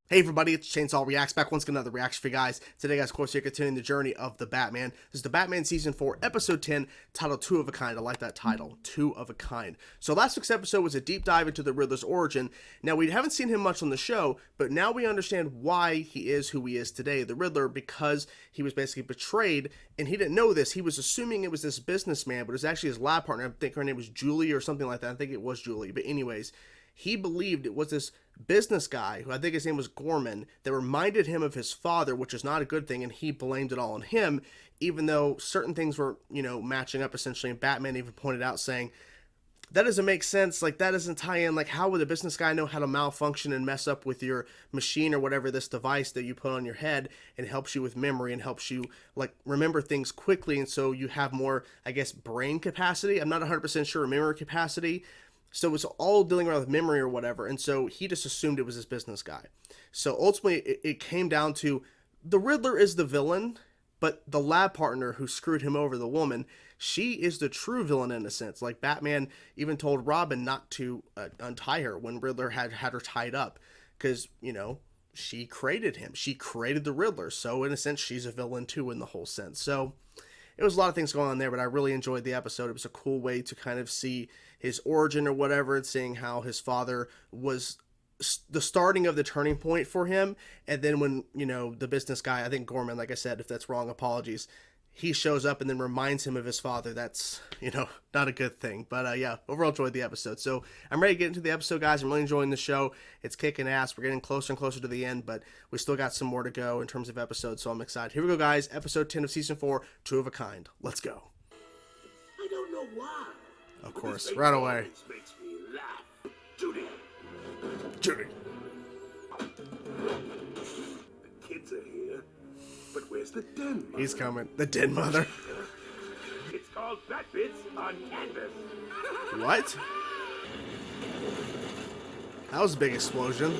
Hey everybody, it's Chainsaw Reacts back once again, another reaction for you guys. Today guys, of course, you're continuing the journey of the Batman. This is the Batman Season 4, Episode 10, titled Two of a Kind. I like that title, Two of a Kind. So last week's episode was a deep dive into the Riddler's origin. Now, we haven't seen him much on the show, but now we understand why he is who he is today, the Riddler, because he was basically betrayed, and he didn't know this. He was assuming it was this businessman, but it was actually his lab partner. I think her name was Julie or something like that. I think it was Julie, but anyways, he believed it was this business guy, who I think his name was Gorman, that reminded him of his father, which is not a good thing, and he blamed it all on him, even though certain things were, matching up essentially, and Batman even pointed out saying, that doesn't make sense, like, that doesn't tie in, like, how would a business guy know how to malfunction and mess up with your machine or whatever, this device that you put on your head, and helps you with memory and helps you, like, remember things quickly, and so you have more, I guess, brain capacity. I'm not 100% sure, memory capacity. So it's all dealing around with memory or whatever. And so he just assumed it was this business guy. So ultimately, it came down to the Riddler is the villain, but the lab partner who screwed him over, the woman, she is the true villain in a sense. Like Batman even told Robin not to untie her when Riddler had her tied up. Because, she created him. She created the Riddler. So in a sense, she's a villain too in the whole sense. So it was a lot of things going on there, but I really enjoyed the episode. It was a cool way to kind of see his origin or whatever, and seeing how his father was the starting of the turning point for him. And then when, the business guy, I think Gorman, like I said, if that's wrong, apologies, he shows up and then reminds him of his father. That's, not a good thing. But yeah, overall enjoyed the episode. So I'm ready to get into the episode, guys. I'm really enjoying the show. It's kicking ass. We're getting closer and closer to the end, but we still got some more to go in terms of episodes, so I'm excited. Here we go, guys. Episode 10 of Season 4, Two of a Kind. Let's go. I don't know why. Of course, right away. It makes me laugh. Judy. Judy. The kids are here, but where's the den mother? He's coming. The den mother. It's called Bat Bits on Canvas. What? That was a big explosion.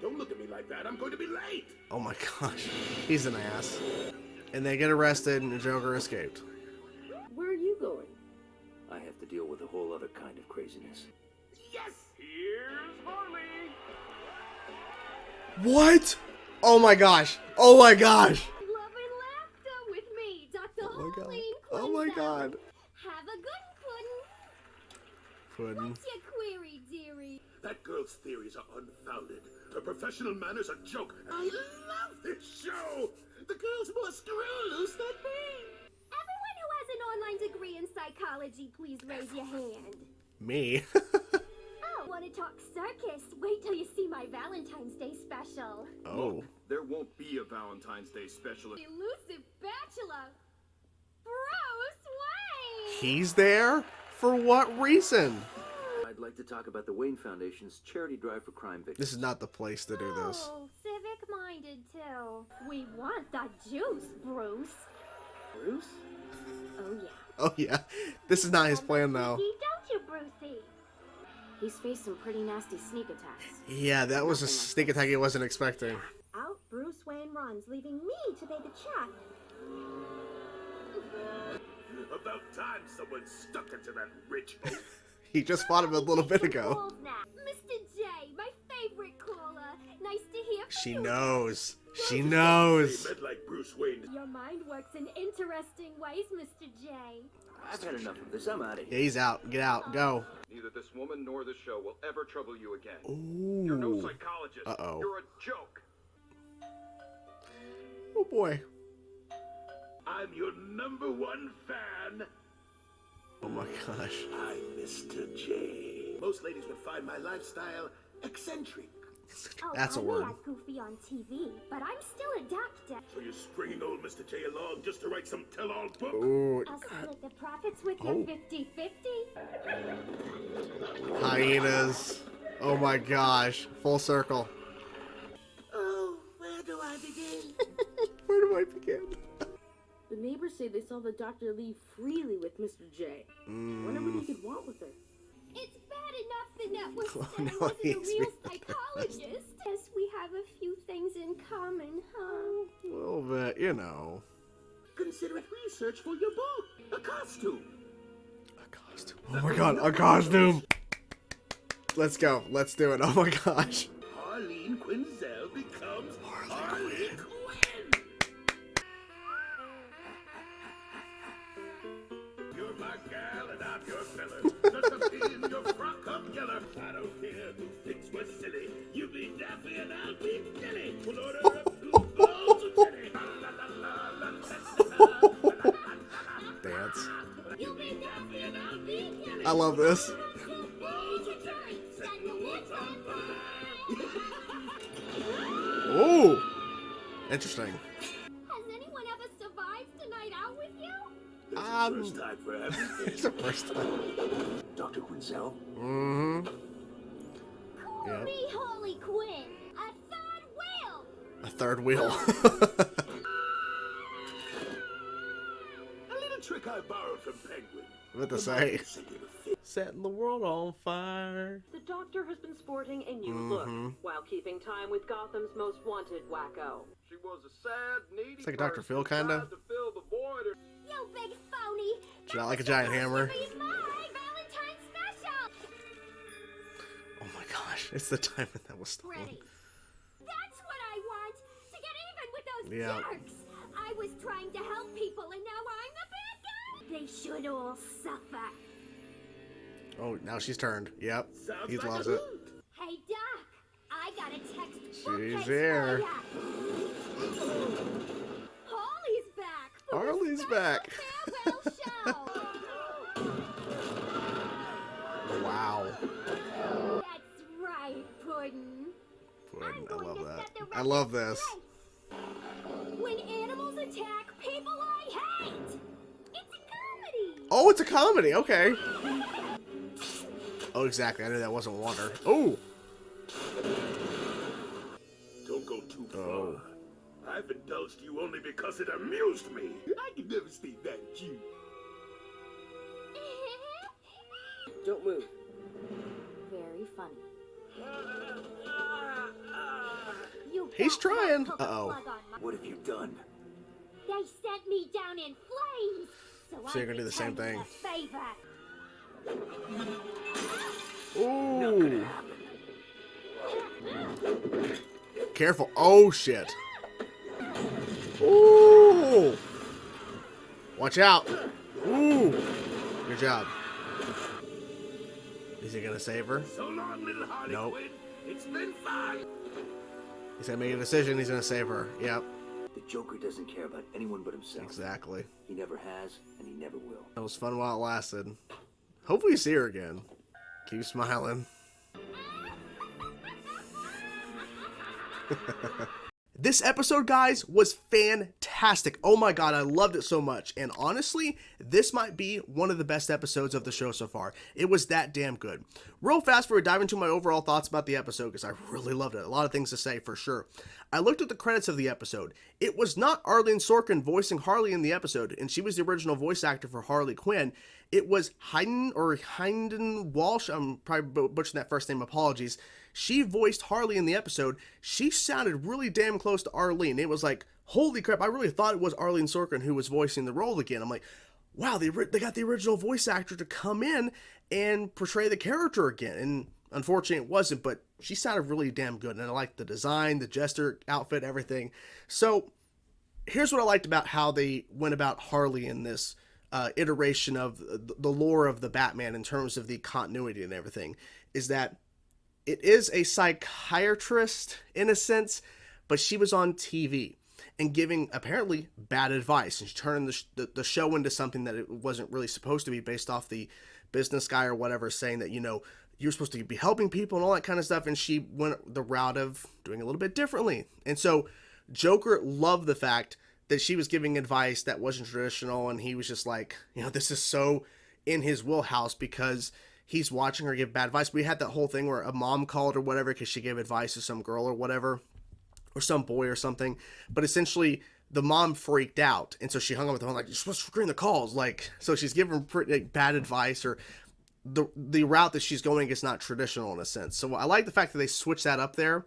Don't look at me like that. I'm going to be late. Oh my gosh. He's an ass. And they get arrested and the Joker escaped. Where are you going? I have to deal with a whole other kind of craziness. Yes. Here's Harley. What? Oh my gosh. Oh my gosh. Love and laughter with me, Dr. Oh my god. Harley and Oh my Quinn. god. Have a good Puddin'. What's your query, dearie? That girl's theories are unfounded. Her professional manners are a joke. I love this show. The girl's more screw-loose than me. Everyone who has an online degree in psychology, please raise your hand. Me. Oh, want to talk circus? Wait till you see my Valentine's Day special. Oh. There won't be a Valentine's Day special. Elusive bachelor, Bruce Wayne. He's there? For what reason? I'd like to talk about the Wayne Foundation's charity drive for crime victims. This is not the place to do this. Oh, civic-minded too. We want the juice, Bruce. Bruce? Oh yeah. Oh yeah. This is not his plan though. Don't you, Brucey? He's faced some pretty nasty sneak attacks. Yeah, that was a sneak attack he wasn't expecting. Out Bruce Wayne runs, leaving me to pay the check. About time someone stuck it to that rich oaf. He just fought him a little bit ago. Mr. J, my favorite caller. Nice to hear from She you. knows. She knows. They met like Bruce Wayne. Your mind works in interesting ways, Mr. J. I've had enough of this. I'm out of Yeah, here. he's out. Get out. Go. Neither this woman nor this show will ever trouble you again. Ooh. You're no psychologist. Uh-oh. You're a joke. Oh boy. I'm your #1 fan. Oh my gosh. I'm Mr. J. Most ladies would find my lifestyle eccentric. Oh, That's a I word. may act goofy on TV, but I'm still a doctor. So you're stringing old Mr. J along just to write some tell-all book? Ooh. I'll split the profits with Oh. you 50-50. Hyenas. Oh my gosh. Full circle. Oh, where do I begin? Where do I begin? The neighbors say they saw the doctor leave freely with Mr. J. Wonder what he could want with her. It's bad enough the network Oh, said I no, wasn't a he's real being psychologist. Yes, we have a few things in common, huh? A little bit, Consider it research for your book. A costume. A costume. Oh my god, a costume! Let's go. Let's do it. Oh my gosh. Harley and Quinn's gal and I'm your fella. Just a pea in your frock, come yeller. I don't care who thinks we're silly. You be daffy and I'll be dilly. We'll order up 2 bowls of chili. Dance. You be daffy and I'll be killing. I love this. 2 bowls of chili. Set the woods on fire. Ooh. Interesting. Has anyone ever survived a night out with you? First time for everything. It's the first time. Dr. Quinzel? Mm-hmm. Call Yep. me Harley Quinn, a third wheel. A third wheel. A little trick I borrowed from Penguin. What to say? Sent him a fit. Setting the world on fire. The Doctor has been sporting a new look while keeping time with Gotham's most wanted wacko. She was a sad, needy It's like a Dr. person Phil, who kinda. tried to fill the void. You big phony. She not like a giant hammer. Be my Valentine's special. Oh my gosh. It's the time that was stolen. Ready. That's what I want. To get even with those Yeah. jerks. I was trying to help people and now I'm the bad guy. They should all suffer. Oh, now she's turned. Yep. Sounds He like loves a it. hoot. Hey, Doc. I got a text. She's here. Harley's back. for the Harley's special back. farewell show. Wow. That's right, Puddin'. Puddin', I going love to that. set the I love record this. straight. When animals attack people I hate. It's a comedy. Oh, it's a comedy. Okay. Oh, exactly. I knew that wasn't water. Oh. Don't go too far. Oh. I've indulged you only because it amused me. I can never stay that cute. Don't move. Very funny. You He's don't trying. pull the Uh-oh. plug on my- What have you done? They sent me down in flames. So So you're gonna do the same returned thing. them a favor. Ooh. Careful. Oh, shit. Ooh. Watch out. Ooh. Good job. Is he gonna save her? So long, little Harley Nope. Quinn. It's been fun. He's gonna make a decision. He's gonna save her. Yep. The Joker doesn't care about anyone but himself. Exactly. He never has, and he never will. That was fun while it lasted. Hopefully you see her again. Keep smiling. This episode, guys, was fantastic. Oh my god, I loved it so much. And honestly, this might be one of the best episodes of the show so far. It was that damn good. Real fast before we dive into my overall thoughts about the episode, because I really loved it. A lot of things to say for sure. I looked at the credits of the episode. It was not Arlene Sorkin voicing Harley in the episode, and she was the original voice actor for Harley Quinn. It was Hynden Walsh. I'm probably butchering that first name. Apologies. She voiced Harley in the episode. She sounded really damn close to Arlene. It was like, holy crap, I really thought it was Arlene Sorkin who was voicing the role again. I'm like, wow, they got the original voice actor to come in and portray the character again. And unfortunately it wasn't, but she sounded really damn good. And I liked the design, the jester outfit, everything. So here's what I liked about how they went about Harley in this iteration of the lore of the Batman in terms of the continuity and everything, is that it is a psychiatrist in a sense, but she was on TV and giving apparently bad advice, and she turned the show into something that it wasn't really supposed to be, based off the business guy or whatever saying that, you know, you're supposed to be helping people and all that kind of stuff, and she went the route of doing a little bit differently. And so Joker loved the fact that she was giving advice that wasn't traditional, and he was just like, you know, this is so in his wheelhouse because he's watching her give bad advice. We had that whole thing where a mom called or whatever because she gave advice to some girl or whatever, or some boy or something. But essentially, the mom freaked out, and so she hung up with the phone like, you're supposed to screen the calls. Like, so she's giving pretty bad advice, or the route that she's going is not traditional in a sense. So I like the fact that they switched that up there.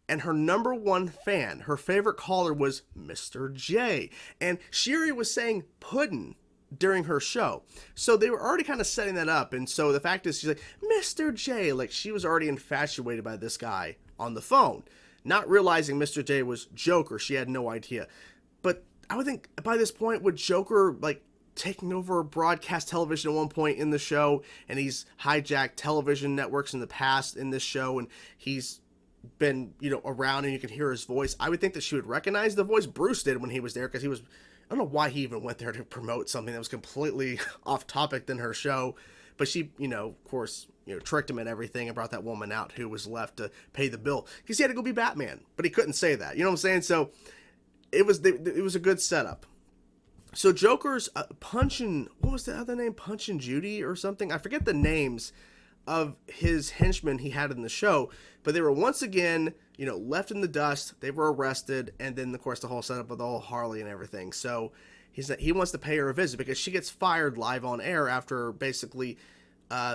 And her number one fan, her favorite caller was Mr. J. And Sherry was saying puddin' during her show. So they were already kind of setting that up. And so the fact is, she's like, Mr. J. Like, she was already infatuated by this guy on the phone. Not realizing Mr. J was Joker. She had no idea. But I would think by this point, would Joker, like, taking over broadcast television at one point in the show, and he's hijacked television networks in the past in this show, and he's been, around, and you can hear his voice. I would think that she would recognize the voice. Bruce did when he was there, because I don't know why he even went there to promote something that was completely off topic than her show. But she, of course, tricked him and everything and brought that woman out who was left to pay the bill, because he had to go be Batman, but he couldn't say that. You know what I'm saying? So it was a good setup. So Joker's Punchin', what was the other name? Punchin' Judy or something? I forget the names of his henchmen he had in the show, but they were once again, left in the dust. They were arrested, and then of course the whole setup with the whole Harley and everything. So he wants to pay her a visit, because she gets fired live on air after basically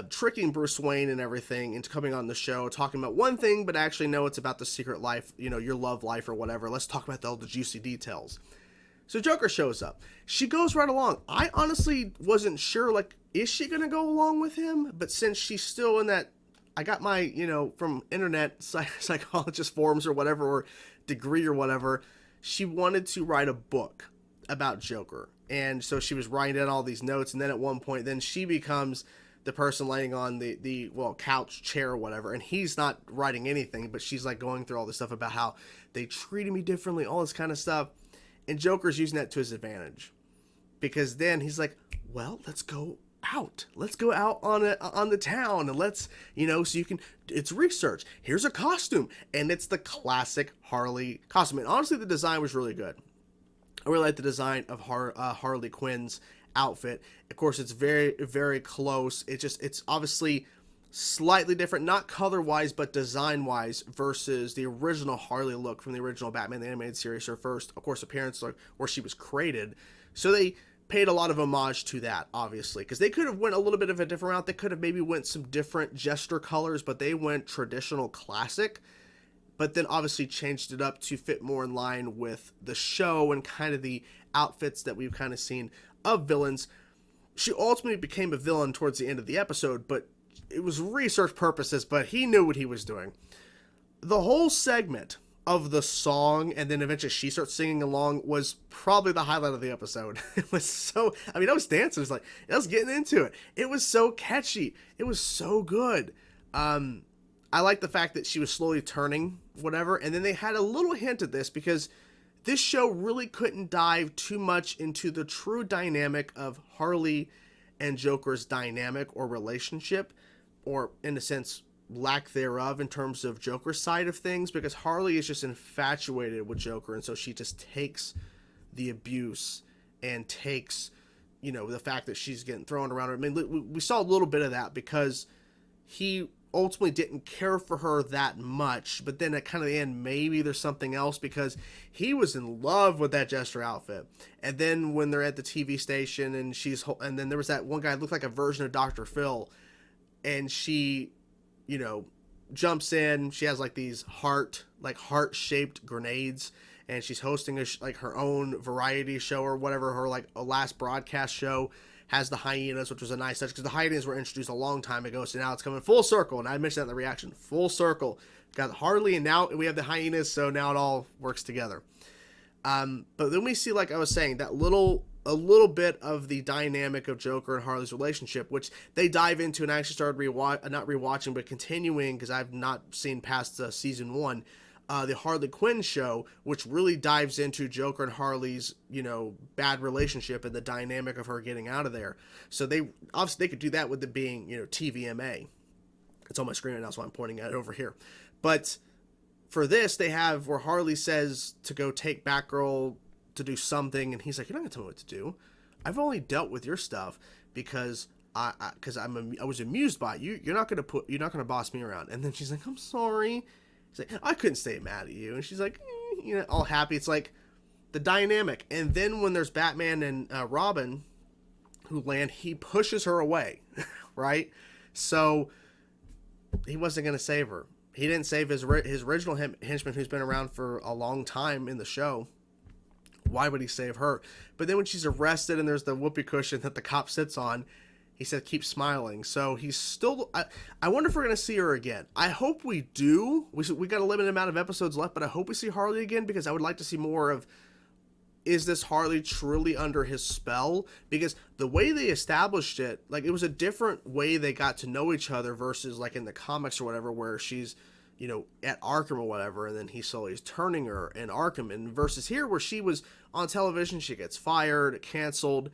tricking Bruce Wayne and everything into coming on the show, talking about one thing, but actually no, it's about the secret life, your love life or whatever. Let's talk about all the juicy details. So Joker shows up. She goes right along. I honestly wasn't sure, is she going to go along with him? But since she's still in that, I got my, from internet psychologist forums or whatever, or degree or whatever, she wanted to write a book about Joker. And so she was writing down all these notes, and then at one point, then she becomes the person laying on the couch, chair, or whatever, and he's not writing anything, but she's going through all this stuff about how they treated me differently, all this kind of stuff. And Joker's using that to his advantage, because then he's like, well, let's go out. Let's go out on the town, and let's, so you can, it's research. Here's a costume, and it's the classic Harley costume. And honestly, the design was really good. I really like the design of Harley Quinn's outfit. Of course, it's very, very close. It's obviously slightly different, not color-wise, but design-wise, versus the original Harley look from the original Batman the Animated Series, her first, of course, appearance, where she was created. So they paid a lot of homage to that, obviously, because they could have went a little bit of a different route. They could have maybe went some different gesture colors, but they went traditional classic, but then obviously changed it up to fit more in line with the show and kind of the outfits that we've kind of seen of villains. She ultimately became a villain towards the end of the episode, but it was research purposes, but he knew what he was doing. The whole segment of the song, and then eventually she starts singing along, was probably the highlight of the episode. It was so, I was dancing, I was getting into it. It was so catchy. It was so good. I like the fact that she was slowly turning, whatever, and then they had a little hint of this, because this show really couldn't dive too much into the true dynamic of Harley and Joker's dynamic or relationship, or in a sense, lack thereof in terms of Joker's side of things, because Harley is just infatuated with Joker, and so she just takes the abuse and takes, the fact that she's getting thrown around her. We saw a little bit of that, because he ultimately didn't care for her that much, but then at kind of the end, maybe there's something else, because he was in love with that Jester outfit. And then when they're at the TV station, and then there was that one guy that looked like a version of Dr. Phil, and she, jumps in. She has these heart-shaped grenades, and she's hosting her own variety show or whatever. Her a last broadcast show has the hyenas, which was a nice touch, because the hyenas were introduced a long time ago, so now it's coming full circle. And I mentioned that in the reaction, full circle. Got Harley, and now we have the hyenas, so now it all works together. But then we see, like I was saying, that a little bit of the dynamic of Joker and Harley's relationship, which they dive into, and I actually started not rewatching, but continuing, because I've not seen past season 1, the Harley Quinn show, which really dives into Joker and Harley's, bad relationship and the dynamic of her getting out of there. So they could do that with it being, TVMA. It's on my screen right now, so I'm pointing at it over here. But for this, they have where Harley says to go take Batgirl to do something, and he's like, "You're not gonna tell me what to do. I've only dealt with your stuff because I was amused by it. You're not gonna boss me around." And then she's like, "I'm sorry." He's like, "I couldn't stay mad at you." And she's like, all happy. It's like the dynamic. And then when there's Batman and Robin who land, he pushes her away, right? So he wasn't gonna save her. He didn't save his original henchman, who's been around for a long time in the show. Why would he save her? But then when she's arrested and there's the whoopee cushion that the cop sits on, he said, "Keep smiling." So he's still... I wonder if we're going to see her again. I hope we do. We got a limited amount of episodes left, but I hope we see Harley again, because I would like to see more of is this Harley truly under his spell? Because the way they established it, like, it was a different way they got to know each other versus like in the comics or whatever, where she's, you know, at Arkham or whatever, and then he slowly is turning her in Arkham, and versus here where she was on television, she gets fired, canceled,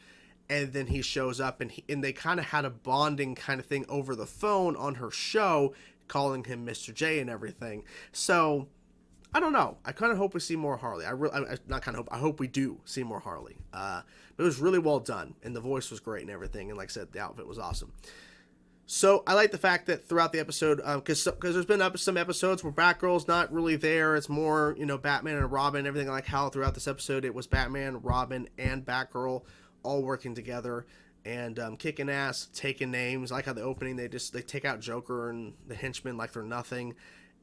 and then he shows up, and they kind of had a bonding kind of thing over the phone on her show, calling him Mr. J and everything. So I don't know. I kind of hope we see more Harley. I hope we do see more Harley. But it was really well done, and the voice was great and everything, and like I said, the outfit was awesome. So I like the fact that throughout the episode, because there's been some episodes where Batgirl's not really there. It's more, you know, Batman and Robin, everything, like how throughout this episode it was Batman, Robin, and Batgirl all working together and kicking ass, taking names. I like how the opening they take out Joker and the henchmen like they're nothing.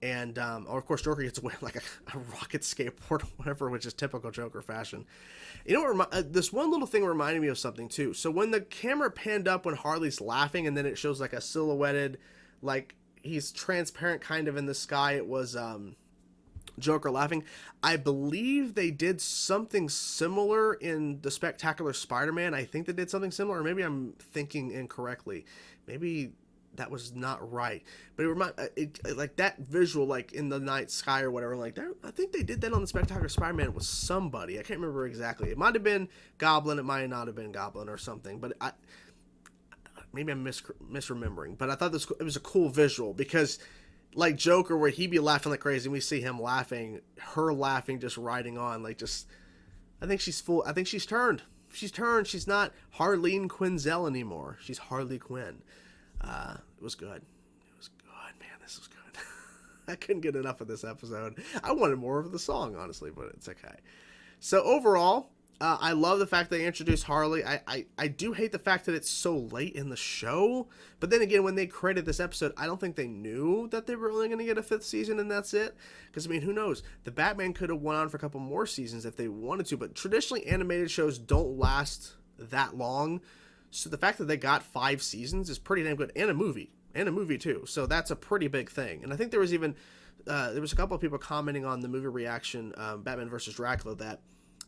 And, of course, Joker gets away like a rocket skateboard or whatever, which is typical Joker fashion. You know what, this one little thing reminded me of something, too. So when the camera panned up when Harley's laughing, and then it shows, like, a silhouetted, like, he's transparent kind of in the sky, it was Joker laughing. I believe they did something similar in the Spectacular Spider-Man. I think they did something similar, or maybe I'm thinking incorrectly. Maybe that was not right, but it like that visual, like in the night sky or whatever, like that, I think they did that on the Spectacular Spider-Man with somebody. I can't remember exactly. It might have been Goblin, it might not have been Goblin or something, but maybe I'm misremembering, but I thought it was a cool visual, because like Joker, where he'd be laughing like crazy and we see him laughing, her laughing, just riding on, like, just, I think she's turned, she's not Harleen Quinzel anymore, she's Harley Quinn. It was good. Man, this was good. I couldn't get enough of this episode. I wanted more of the song, honestly, but it's okay. So overall, I love the fact they introduced Harley. I do hate the fact that it's so late in the show, but then again, when they created this episode, I don't think they knew that they were only going to get a 5th season and that's it. Because, I mean, who knows? The Batman could have went on for a couple more seasons if they wanted to, but traditionally animated shows don't last that long. So the fact that they got 5 seasons is pretty damn good, and a movie too. So that's a pretty big thing. And I think there was even a couple of people commenting on the movie reaction, Batman vs. Dracula, that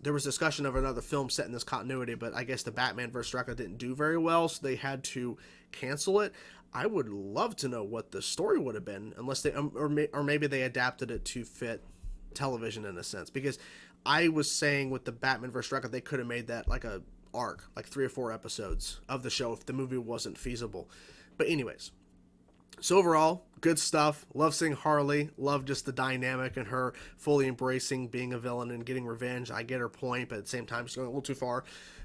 there was discussion of another film set in this continuity, but I guess the Batman vs. Dracula didn't do very well, so they had to cancel it. I would love to know what the story would have been, unless they or maybe they adapted it to fit television in a sense. Because I was saying with the Batman vs. Dracula, they could have made that like a arc, like 3 or 4 episodes of the show if the movie wasn't feasible. But anyways, so overall, good stuff. Love seeing Harley. Love just the dynamic and her fully embracing being a villain and getting revenge. I get her point, but at the same time, she's going a little too far.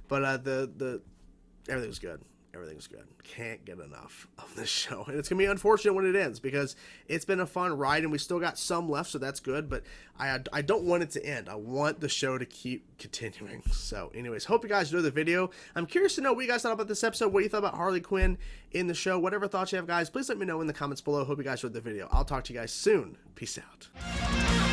But everything was good. Everything's good. Can't get enough of this show. And it's going to be unfortunate when it ends, because it's been a fun ride and we still got some left, so that's good. But I don't want it to end. I want the show to keep continuing. So anyways, hope you guys enjoyed the video. I'm curious to know what you guys thought about this episode, what you thought about Harley Quinn in the show. Whatever thoughts you have, guys, please let me know in the comments below. Hope you guys enjoyed the video. I'll talk to you guys soon. Peace out.